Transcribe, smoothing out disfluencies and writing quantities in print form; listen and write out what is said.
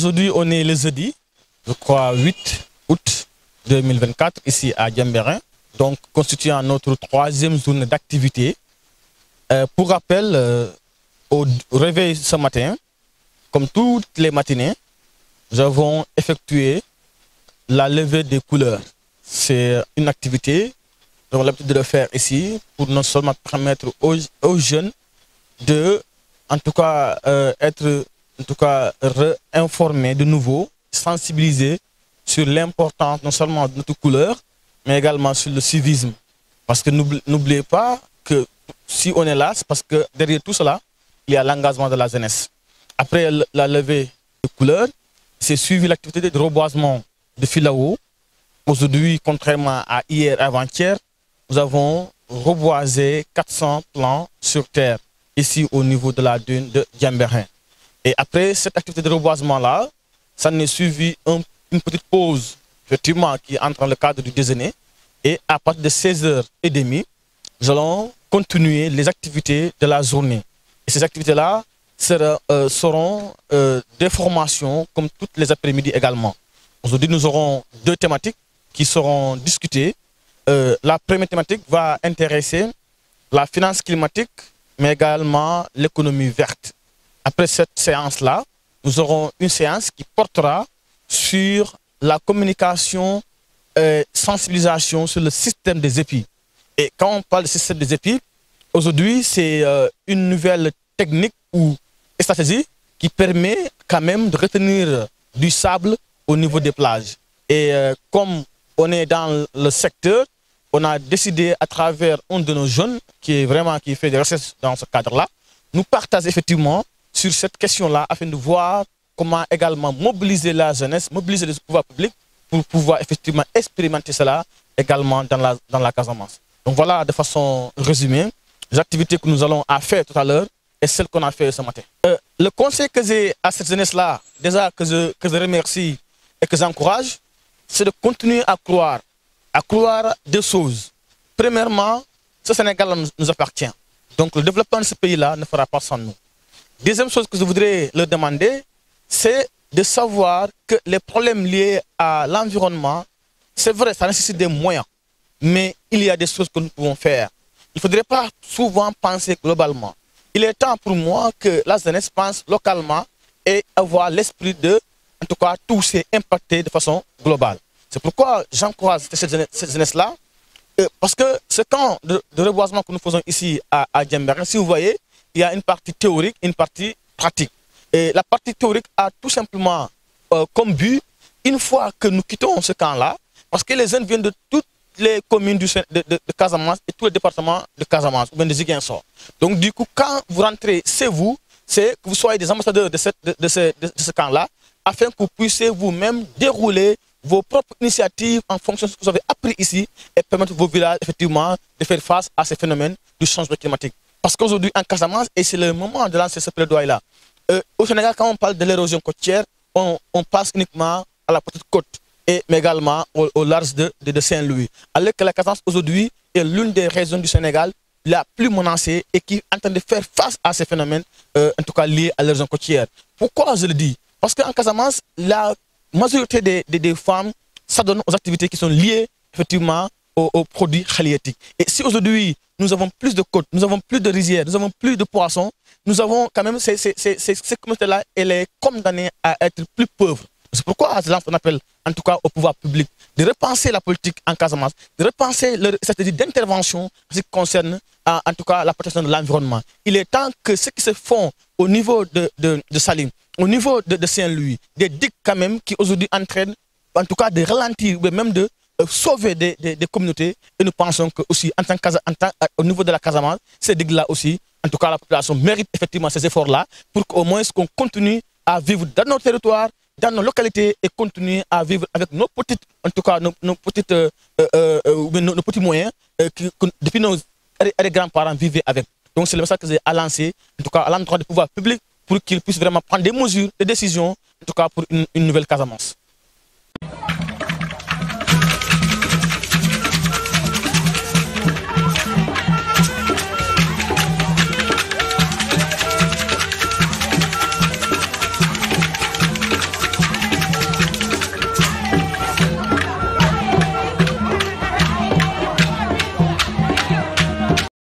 Aujourd'hui, on est le jeudi, je crois 8 août 2024, ici à Diembéring, donc constituant notre troisième journée d'activité. Pour rappel, au réveil ce matin, comme toutes les matinées, nous avons effectué la levée des couleurs. C'est une activité, nous avons l'habitude de le faire ici, pour non seulement permettre aux jeunes de, en tout cas, être réinformés de nouveau, sensibilisés sur l'importance non seulement de notre couleur, mais également sur le civisme. Parce que n'oubliez pas que si on est là, c'est parce que derrière tout cela, il y a l'engagement de la jeunesse. Après la levée des couleurs, c'est suivi l'activité de reboisement de filao. Aujourd'hui, contrairement à hier et avant-hier, nous avons reboisé 400 plants sur terre, ici au niveau de la dune de Diembéring. Et après cette activité de reboisement-là, ça n'est suivi une petite pause, effectivement, qui entre dans le cadre du déjeuner. Et à partir de 16h30, nous allons continuer les activités de la journée. Et ces activités-là seront des formations comme toutes les après-midi également. Aujourd'hui, nous aurons deux thématiques qui seront discutées. La première thématique va intéresser la finance climatique, mais également l'économie verte. Après cette séance-là, nous aurons une séance qui portera sur la communication et sensibilisation sur le système des épis. Et quand on parle du système des épis, aujourd'hui, c'est une nouvelle technique ou stratégie qui permet quand même de retenir du sable au niveau des plages. Et comme on est dans le secteur, on a décidé à travers un de nos jeunes qui fait des recherches dans ce cadre-là, nous partager effectivement sur cette question-là afin de voir comment également mobiliser la jeunesse, mobiliser les pouvoirs publics pour pouvoir effectivement expérimenter cela également dans la Casamance. Donc voilà de façon résumée les activités que nous allons faire tout à l'heure et celles qu'on a fait ce matin. Le conseil que j'ai à cette jeunesse-là, déjà que je remercie et que j'encourage, c'est de continuer à croire deux choses. Premièrement, ce Sénégal nous appartient. Donc le développement de ce pays-là ne fera pas sans nous. Deuxième chose que je voudrais leur demander, c'est de savoir que les problèmes liés à l'environnement, c'est vrai, ça nécessite des moyens, mais il y a des choses que nous pouvons faire. Il ne faudrait pas souvent penser globalement. Il est temps pour moi que la jeunesse pense localement et avoir l'esprit de, en tout cas, toucher, impacter de façon globale. C'est pourquoi j'encourage cette jeunesse-là, parce que ce camp de reboisement que nous faisons ici à Diembéring, si vous voyez, il y a une partie théorique et une partie pratique. Et la partie théorique a tout simplement comme but, une fois que nous quittons ce camp-là, parce que les jeunes viennent de toutes les communes de Casamance et tous les départements de Casamance, ou bien de Ziguinchor. Donc du coup, quand vous rentrez chez vous, c'est que vous soyez des ambassadeurs de ce camp-là, afin que vous puissiez vous-même dérouler vos propres initiatives en fonction de ce que vous avez appris ici et permettre vos villages effectivement de faire face à ces phénomènes du changement climatique. Parce qu'aujourd'hui, en Casamance, et c'est le moment de lancer ce plaidoyer-là, au Sénégal, quand on parle de l'érosion côtière, on passe uniquement à la petite côte, mais également au large de Saint-Louis. Alors que la Casamance, aujourd'hui, est l'une des régions du Sénégal la plus menacée et qui est en train de faire face à ces phénomènes, en tout cas liés à l'érosion côtière. Pourquoi je le dis? Parce qu'en Casamance, la majorité des femmes s'adonnent aux activités qui sont liées effectivement aux produits halieutiques. Et si aujourd'hui, nous avons plus de côtes, nous avons plus de rizières, nous avons plus de poissons, nous avons quand même ces communautés-là, elle est condamnée à être plus pauvre. C'est pourquoi je lance un appel, en tout cas au pouvoir public, de repenser la politique en Casamance, de repenser leur stratégie d'intervention en ce qui concerne, en tout cas, la protection de l'environnement. Il est temps que ce qui se font au niveau de Salim, au niveau de Saint-Louis, des digues quand même qui aujourd'hui entraînent, en tout cas, de ralentir, ou même de sauver des communautés. Et nous pensons que aussi, au niveau de la Casamance, ces digues-là aussi, en tout cas, la population mérite effectivement ces efforts-là pour qu'au moins qu'on continue à vivre dans nos territoires, dans nos localités et continuer à vivre avec nos petites, en tout cas, nos petits moyens que depuis nos grands-parents vivaient avec. Donc c'est le message que j'ai à lancer, en tout cas à l'endroit du pouvoir public, pour qu'ils puissent vraiment prendre des mesures, des décisions, en tout cas pour une nouvelle Casamance.